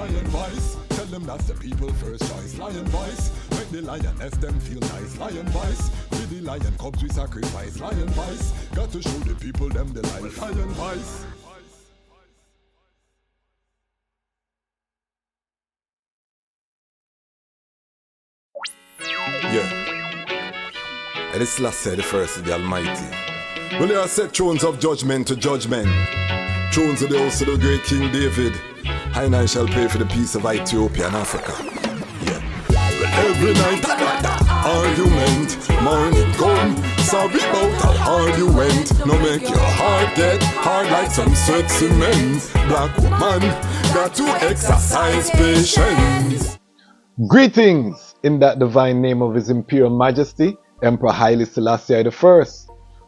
Lion voice, tell them that's the people first choice. Lion voice, make the lioness them feel nice. Lion voice, with the lion cubs we sacrifice. Lion voice, got to show the people them the life. Lion voice. Yeah, and it's last said the first of the Almighty. Well, there are set thrones of judgment to judgment. Thrones of the house of the great King David. And I shall pray for the peace of Ethiopia and Africa. Yeah. Well, every night, argument, morning come. Sorry about how hard you went. No make your heart get hard like some sweat cement. Black woman, got to exercise patience. Greetings in that divine name of His Imperial Majesty, Emperor Haile Selassie I.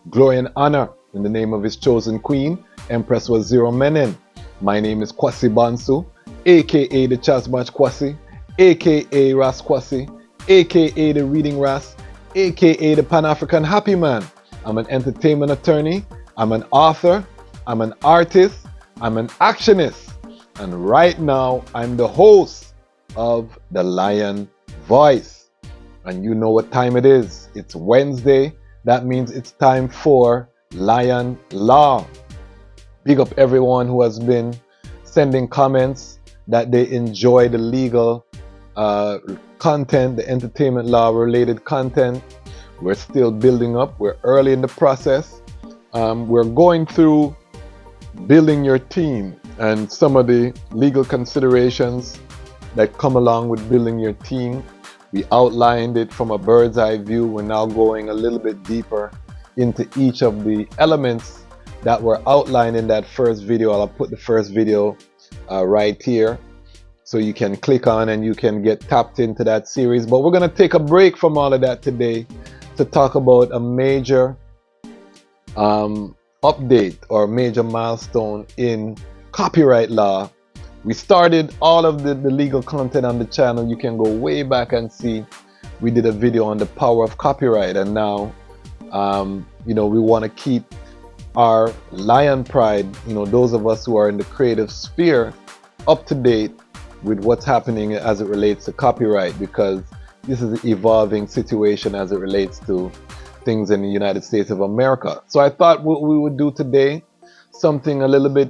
Glory and honor in the name of His chosen Queen, Empress Waziri Menen. My name is Kwasi Bansu, aka Dejazmatch Kwasi, aka Ras Kwasi, aka the Reading Ras, aka the Pan-African Happy Man. I'm an entertainment attorney, I'm an author, I'm an artist, I'm an actionist, and right now I'm the host of The Lion Voice. And you know what time it is. It's Wednesday. That means it's time for Lion Law. Big up everyone who has been sending comments that they enjoy the legal content, the entertainment law related content. We're still building up. We're early in the process. We're going through building your team and some of the legal considerations that come along with building your team. We outlined it from a bird's eye view. We're now going a little bit deeper into each of the elements that were outlined in that first video. I'll put the first video right here so you can click on and you can get tapped into that series. But we're going to take a break from all of that today to talk about a major update or major milestone in copyright law. We started all of the legal content on the channel. You can go way back and see we did a video on the power of copyright, and now we want to keep our lion pride, those of us who are in the creative sphere, up to date with what's happening as it relates to copyright, because this is an evolving situation as it relates to things in the United States of America. So I thought what we would do today, something a little bit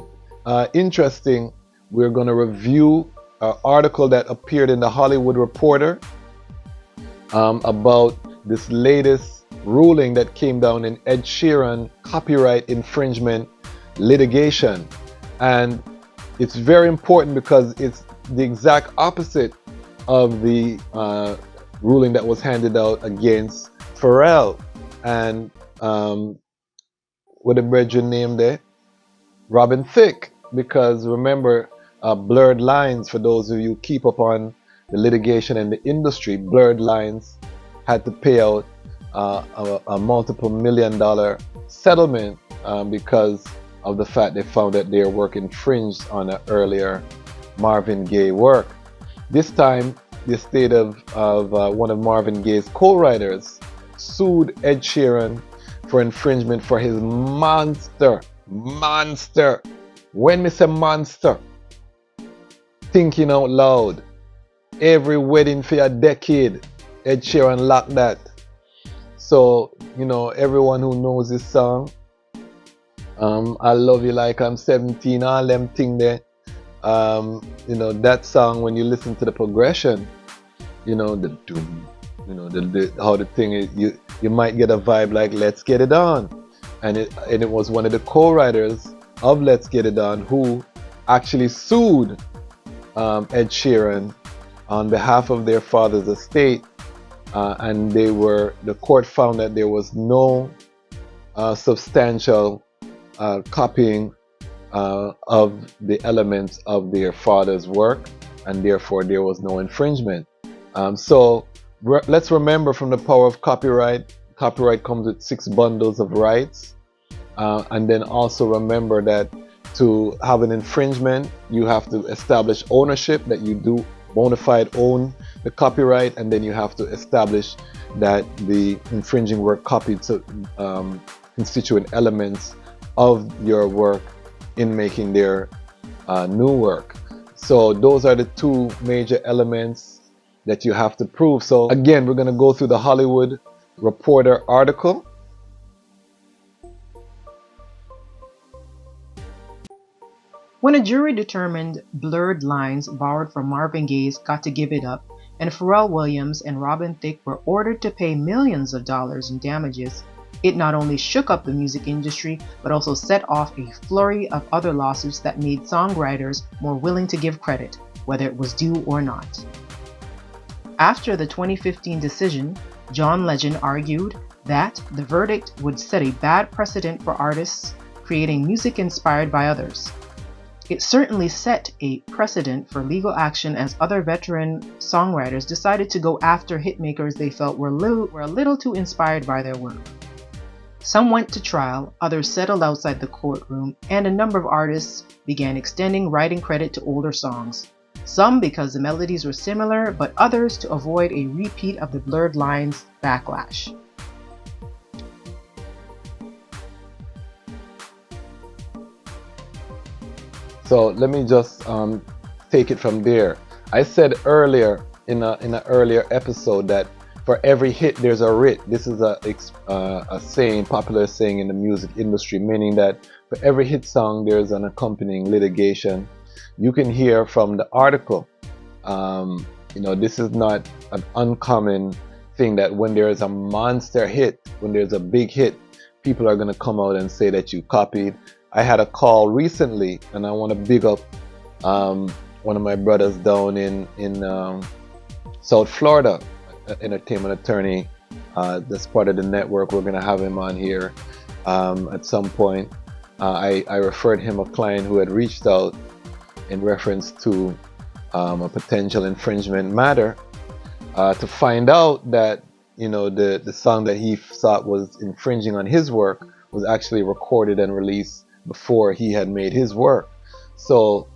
interesting. We're going to review an article that appeared in the Hollywood Reporter about this latest ruling that came down in Ed Sheeran copyright infringement litigation. And it's very important because it's the exact opposite of the ruling that was handed out against Pharrell and what the brethren named there? Robin Thicke. Because remember, Blurred Lines, for those of you who keep up on the litigation and the industry, Blurred Lines had to pay out a multiple $million settlement because of the fact they found that their work infringed on an earlier Marvin Gaye work. This time, the estate of one of Marvin Gaye's co-writers sued Ed Sheeran for infringement for his monster. When me say monster, thinking out loud. Every wedding for a decade, Ed Sheeran locked that. So, everyone who knows this song, I Love You Like I'm 17, all them thing there. That song, when you listen to the progression, the doom, how the thing is, you might get a vibe like Let's Get It On. And it was one of the co-writers of Let's Get It On who actually sued Ed Sheeran on behalf of their father's estate, and the court found that there was no substantial copying of the elements of their father's work, and therefore there was no infringement. So let's remember, from the power of copyright comes with 6 bundles of rights, and then also remember that to have an infringement, you have to establish ownership, that you do bona fide own the copyright, and then you have to establish that the infringing work copied constituent elements of your work in making their new work. So those are the two major elements that you have to prove. So again, we're going to go through the Hollywood Reporter article. When a jury determined Blurred Lines, borrowed from Marvin Gaye's Got to Give It Up, and Pharrell Williams and Robin Thicke were ordered to pay millions of dollars in damages, it not only shook up the music industry, but also set off a flurry of other lawsuits that made songwriters more willing to give credit, whether it was due or not. After the 2015 decision, John Legend argued that the verdict would set a bad precedent for artists creating music inspired by others. It certainly set a precedent for legal action as other veteran songwriters decided to go after hitmakers they felt were a little too inspired by their work. Some went to trial, others settled outside the courtroom, and a number of artists began extending writing credit to older songs. Some because the melodies were similar, but others to avoid a repeat of the Blurred Lines backlash. So let me just take it from there. I said earlier in an earlier episode that for every hit there's a writ. This is a saying, popular saying in the music industry, meaning that for every hit song there's an accompanying litigation. You can hear from the article, this is not an uncommon thing that when there is a monster hit, when there's a big hit, people are going to come out and say that you copied. I had a call recently, and I want to big up one of my brothers down in South Florida, an entertainment attorney that's part of the network. We're going to have him on here at some point. I referred him a client who had reached out in reference to a potential infringement matter to find out that the song that he thought was infringing on his work was actually recorded and released before he had made his work. So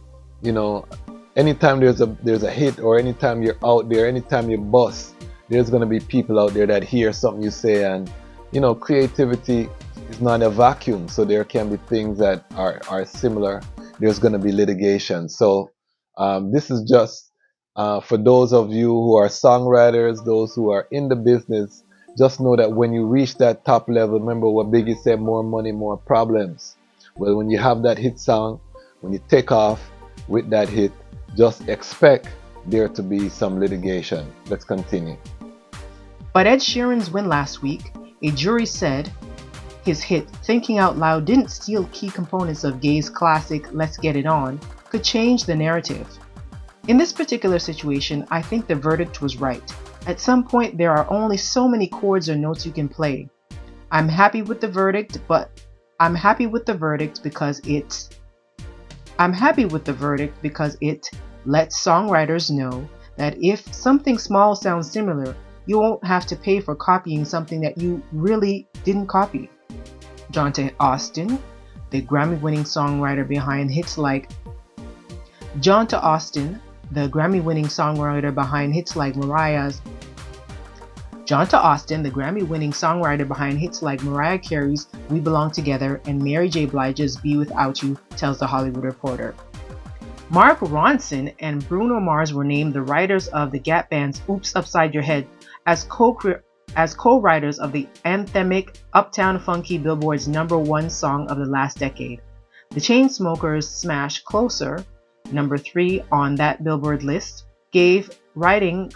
anytime there's a hit, or anytime you're out there, anytime you bust, there's going to be people out there that hear something you say, and creativity is not a vacuum, so there can be things that are similar. There's going to be litigation. So this is just for those of you who are songwriters, those who are in the business. Just know that when you reach that top level, remember what Biggie said, more money, more problems. Well, when you have that hit song, when you take off with that hit, just expect there to be some litigation. Let's continue. But Ed Sheeran's win last week, a jury said his hit Thinking Out Loud didn't steal key components of Gaye's classic Let's Get It On, could change the narrative. In this particular situation, I think the verdict was right. At some point, there are only so many chords or notes you can play. I'm happy with the verdict because it lets songwriters know that if something small sounds similar, you won't have to pay for copying something that you really didn't copy. John Austin, the Grammy-winning songwriter behind hits like Mariah Carey's We Belong Together and Mary J. Blige's Be Without You, tells The Hollywood Reporter. Mark Ronson and Bruno Mars were named the writers of the Gap Band's Oops Upside Your Head as co-writers of the anthemic Uptown Funky, Billboard's #1 song of the last decade. The Chainsmokers' smash Closer, #3 on that Billboard list, gave writing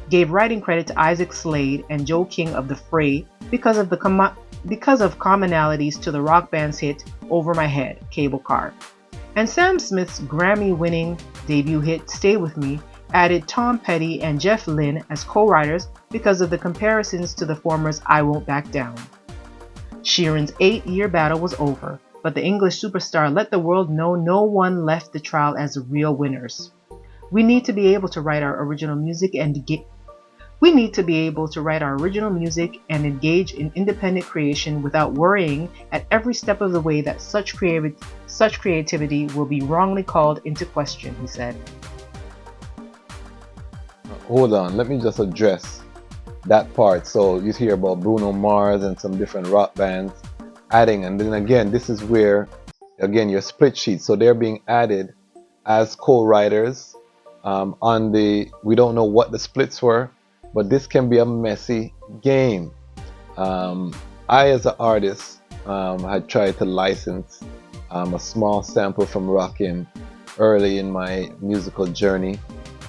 credit to Isaac Slade and Joe King of The Fray because of commonalities to the rock band's hit Over My Head, Cable Car. And Sam Smith's Grammy-winning debut hit Stay With Me added Tom Petty and Jeff Lynne as co-writers because of the comparisons to the former's I Won't Back Down. Sheeran's 8-year battle was over, but the English superstar let the world know no one left the trial as real winners. We need to be able to write our original music and engage in independent creation without worrying at every step of the way that such creativity will be wrongly called into question, he said. Hold on, let me just address that part. So you hear about Bruno Mars and some different rock bands adding, and then again, this is where, again, your split sheet. So they're being added as co-writers on the. We don't know what the splits were, but this can be a messy game. Um, I, as an artist, had tried to license a small sample from Rakim early in my musical journey.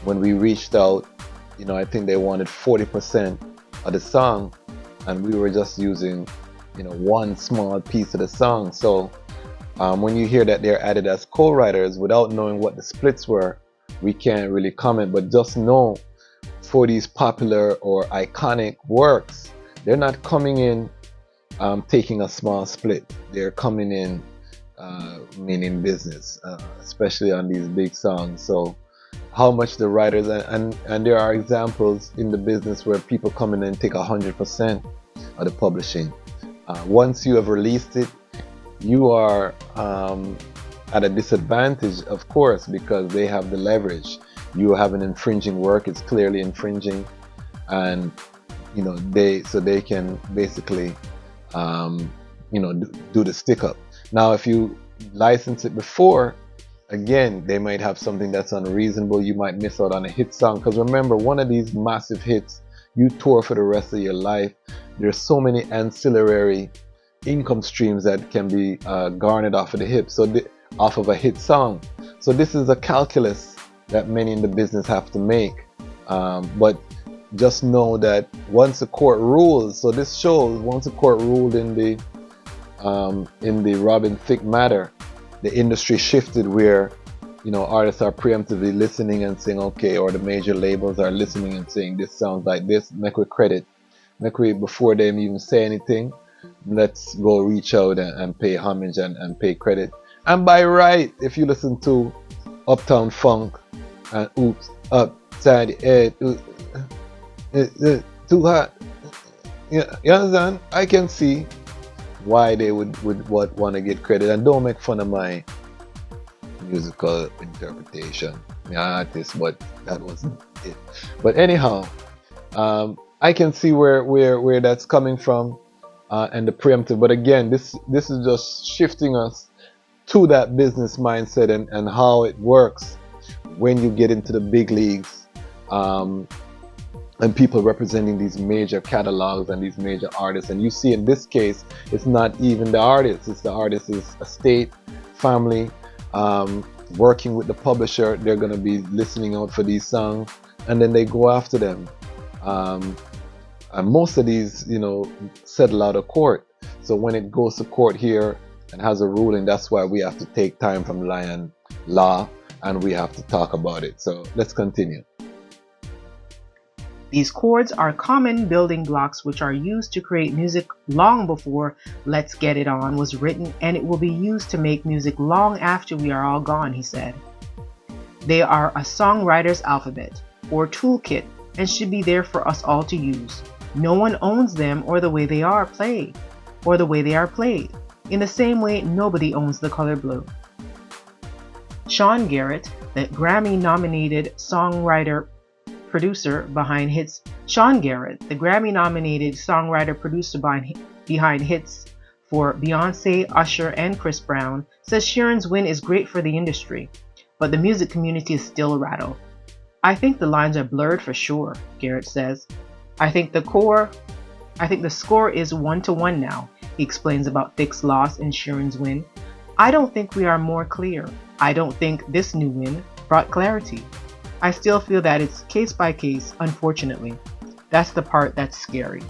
When we reached out, I think they wanted 40% of the song, and we were just using, one small piece of the song. So when you hear that they're added as co-writers without knowing what the splits were, we can't really comment. But just know, for these popular or iconic works, they're not coming in taking a small split. They're coming in meaning business, especially on these big songs. So how much the writers, and there are examples in the business where people come in and take 100% of the publishing. Once you have released it, you are at a disadvantage, of course, because they have the leverage. You have an infringing work; it's clearly infringing, and they can basically do the stick up. Now, if you license it before, again, they might have something that's unreasonable. You might miss out on a hit song, because remember, one of these massive hits, you tour for the rest of your life. There's so many ancillary income streams that can be garnered off of the hip, off of a hit song. So this is a calculus that many in the business have to make. But just know that once the court rules, so this shows once the court ruled in the Robin Thicke matter, the industry shifted where artists are preemptively listening and saying, okay, or the major labels are listening and saying, this sounds like this, make we credit, before they even say anything, let's go reach out and pay homage and pay credit. And by right, if you listen to Uptown Funk and Oops Upside the Head, too hot, you understand? I can see why they would want to get credit. And don't make fun of my musical interpretation, my artist, but that wasn't it. But anyhow, I can see where that's coming from, and the preemptive. But again, this is just shifting us to that business mindset and how it works when you get into the big leagues, and people representing these major catalogs and these major artists. And you see in this case, it's not even the artist, it's the artist's estate, family, working with the publisher. They're going to be listening out for these songs, and then they go after them. And most of these, settle out of court. So when it goes to court here and has a ruling, that's why we have to take time from Lion Law and we have to talk about it. So let's continue. These chords are common building blocks which are used to create music long before Let's Get It On was written, and it will be used to make music long after we are all gone, he said. They are a songwriter's alphabet, or toolkit, and should be there for us all to use. No one owns them or the way they are played, in the same way nobody owns the color blue. Sean Garrett, the Grammy-nominated songwriter-producer behind hits behind hits for Beyonce, Usher, and Chris Brown, says Sheeran's win is great for the industry, but the music community is still rattled. I think the lines are blurred for sure, Garrett says. I think the score is 1-1 now, he explains about Thicke's loss and Sheeran's win. I don't think we are more clear. I don't think this new win brought clarity. I still feel that it's case by case, unfortunately. That's the part that's scary.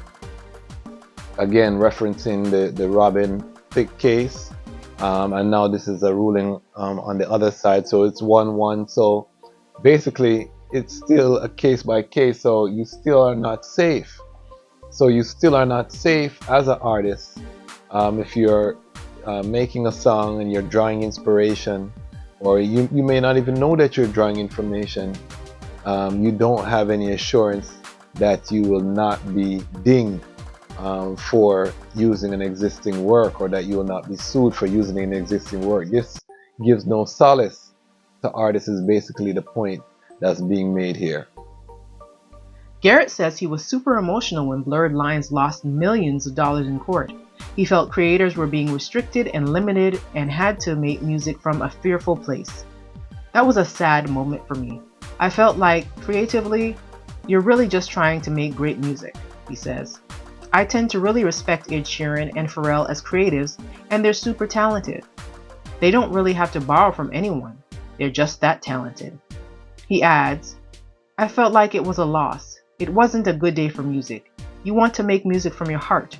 Again, referencing the Robin Thicke case, and now this is a ruling on the other side, so it's 1-1. So basically, it's still a case by case, so you still are not safe. So you still are not safe as an artist if you're making a song and you're drawing inspiration, or you may not even know that you're drawing information. You don't have any assurance that you will not be dinged for using an existing work, or that you will not be sued for using an existing work. This gives no solace to artists, is basically the point that's being made here. Garrett says he was super emotional when Blurred Lines lost millions of dollars in court. He felt creators were being restricted and limited and had to make music from a fearful place. That was a sad moment for me. I felt like, creatively, you're really just trying to make great music, he says. I tend to really respect Ed Sheeran and Pharrell as creatives, and they're super talented. They don't really have to borrow from anyone. They're just that talented. He adds, I felt like it was a loss. It wasn't a good day for music. You want to make music from your heart.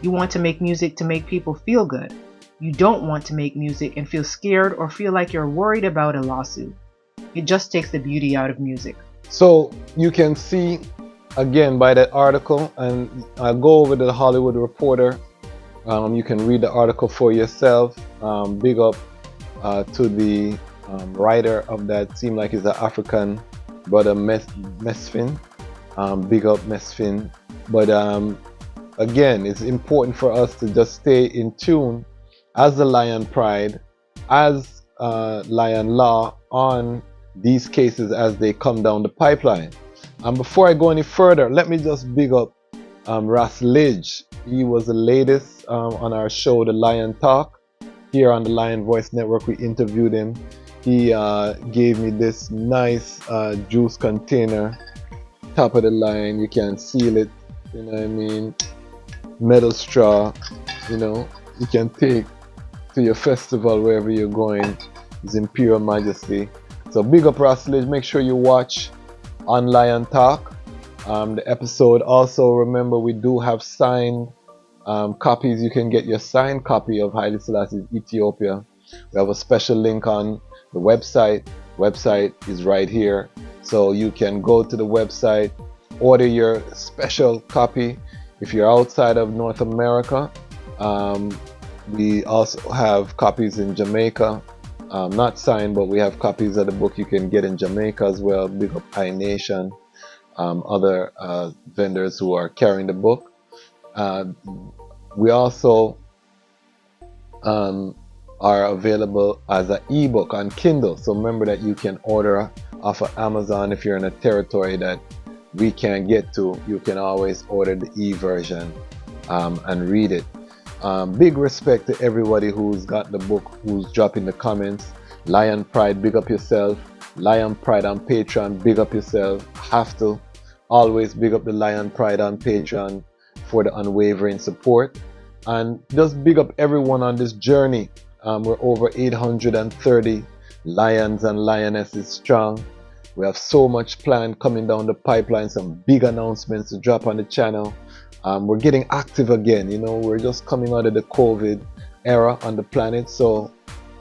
You want to make music to make people feel good. You don't want to make music and feel scared or feel like you're worried about a lawsuit. It just takes the beauty out of music. So you can see again by that article, and I'll go over to the Hollywood Reporter. You can read the article for yourself. Big up to the writer of that. Seemed like he's an African brother, Mesfin. Big up Mesfin. But again, it's important for us to just stay in tune as the Lion Pride, as Lion Law on these cases as they come down the pipeline. And before I go any further, let me just big up Ras Lidge. He was the latest on our show, The Lion Talk. Here on the Lion Voice Network, we interviewed him. He gave me this nice juice container, top of the line. You can seal it, you know what I mean? Metal straw, you know, you can take to your festival wherever you're going. His Imperial Majesty. So big up Ras Lidge. Make sure you watch on Lion Talk the episode. Also remember, we do have signed copies. You can get your signed copy of Haile Selassie's Ethiopia. We have a special link on the website. Website is right here, so you can go to the website, order your special copy. If you're outside of North America, we also have copies in Jamaica. Not signed, but we have copies of the book you can get in Jamaica as well. Big up High Nation, other vendors who are carrying the book. We also are available as an ebook on Kindle. So remember that you can order off of Amazon. If you're in a territory that we can't get to, you can always order the e-version and read it. Big respect to everybody who's got the book, who's dropping the comments. Lion Pride, big up yourself. Lion Pride on Patreon, big up yourself. Have to always big up the Lion Pride on Patreon for the unwavering support. And just big up everyone on this journey. We're over 830 lions and lionesses strong. We have so much planned coming down the pipeline, some big announcements to drop on the channel. We're getting active again. You know, we're just coming out of the COVID era on the planet, so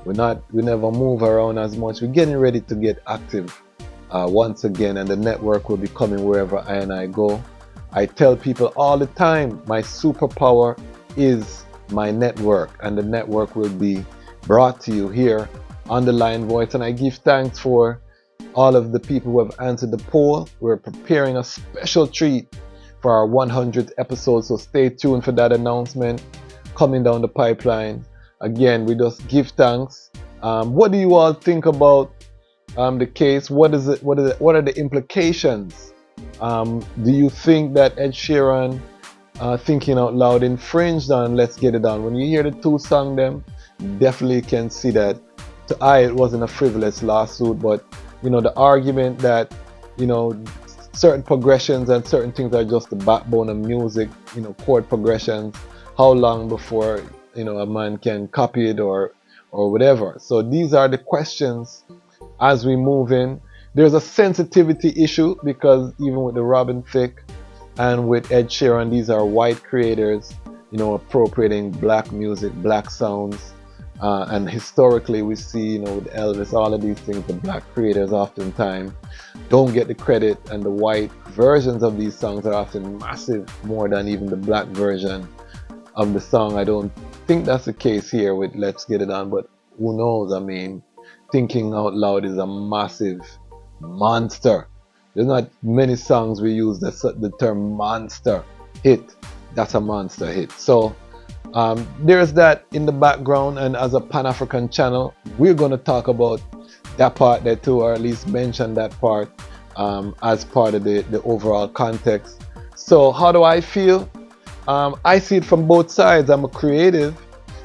we never move around as much. We're getting ready to get active once again, and the network will be coming wherever I and I go. I tell people all the time, my superpower is my network, and the network will be brought to you here on the Lion Voice. And I give thanks for all of the people who have answered the poll. We're preparing a special treat for our 100th episode, so stay tuned for that announcement coming down the pipeline. Again, we just give thanks. What do you all think about the case? What are the implications? Do you think that Ed Sheeran Thinking Out Loud infringed on Let's Get It On? When you hear the two songs, them definitely can see that. To I, it wasn't a frivolous lawsuit, but you know, the argument that, you know, certain progressions and certain things are just the backbone of music, you know, chord progressions. How long before, you know, a man can copy it or whatever? So these are the questions as we move in. There's a sensitivity issue because even with the Robin Thicke and with Ed Sheeran, these are white creators, you know, appropriating black music, black sounds. And historically we see, you know, with Elvis, all of these things, the black creators oftentimes don't get the credit, and the white versions of these songs are often massive, more than even the black version of the song. I don't think that's the case here with Let's Get It On, but who knows? I mean, Thinking Out Loud is a massive monster. There's not many songs we use the term monster hit. That's a monster hit. So there's that in the background, and as a Pan-African channel, we're going to talk about that part there too, or at least mention that part as part of the overall context. So how do I feel? I see it from both sides. I'm a creative,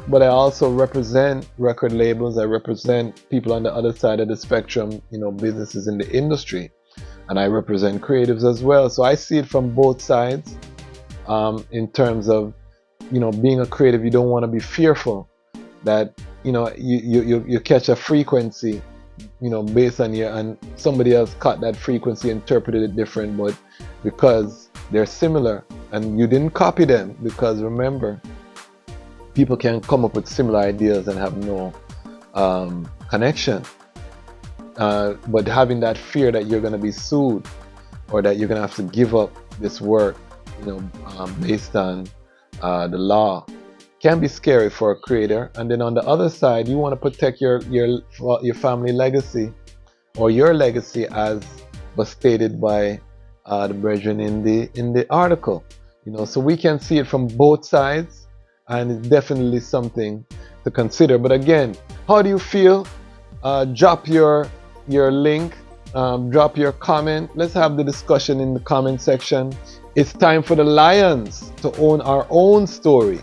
but I also represent record labels. I represent people on the other side of the spectrum, businesses in the industry, and I represent creatives as well. So I see it from both sides. In terms of, being a creative, you don't want to be fearful that you catch a frequency, based on and somebody else caught that frequency, interpreted it different, but because they're similar and you didn't copy them, because remember, people can come up with similar ideas and have no connection. But having that fear that you're going to be sued or that you're going to have to give up this work, based on the law, can be scary for a creator. And then on the other side, you want to protect your family legacy, or your legacy, as was stated by the brethren in the article. So we can see it from both sides, and it's definitely something to consider. But again, how do you feel? Drop your link, drop your comment. Let's have the discussion in the comment section. It's time for the Lions to own our own story,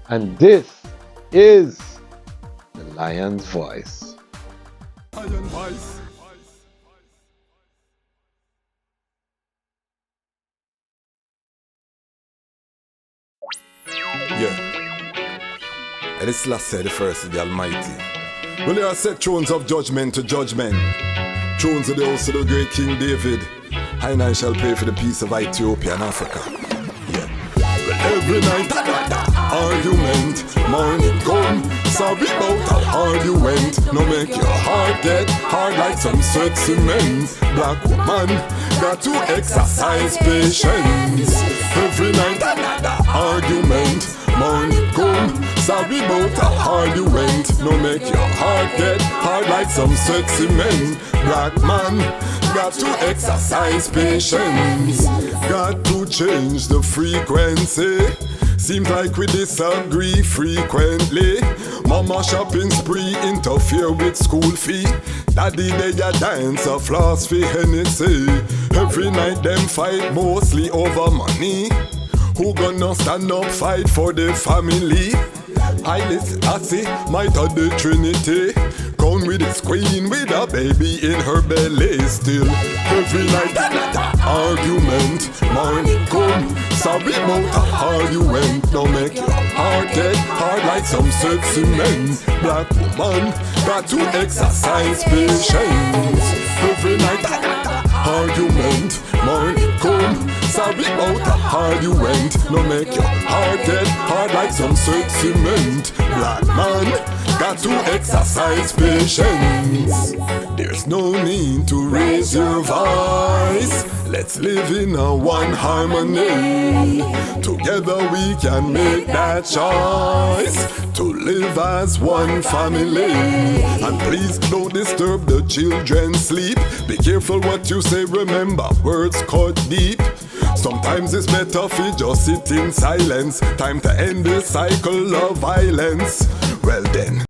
and this is the Lion's Voice. Lion Voice. Yeah. And it's last said the first of the Almighty. Well, there are set thrones of judgment to judgment. Thrones of the house of the great King David. And I shall pray for the peace of Ethiopia and Africa. Yeah. Well, every night, argument, morning come. Sorry about a argument. No make your heart get hard like some sexy men. Black woman got to exercise patience. Every night, argument, morning come. Sorry about a argument. No make your heart get hard like some sexy men. Black man got to exercise patience. Got to change the frequency. Seems like we disagree frequently. Mama shopping spree interfere with school fee. Daddy they a dance a floss for Hennessy. Every night them fight mostly over money. Who gonna stand up fight for the family? Haile Selassie, might of the Trinity. Gone with his queen with a baby in her belly. Still every night argument, morning come. Sorry about a argument. Don't make your heart get hard like some sexy men. Black woman got to exercise patience. Every night argument, morning come. Sorry about a argument. No make your heart get hard like some sexy men. Black man got to exercise patience. There's no need to raise your voice. Let's live in a one harmony. Together we can make that choice to live as one family. And please don't disturb the children's sleep. Be careful what you say, remember words cut deep. Sometimes it's better if you just sit in silence. Time to end the cycle of violence. Well then.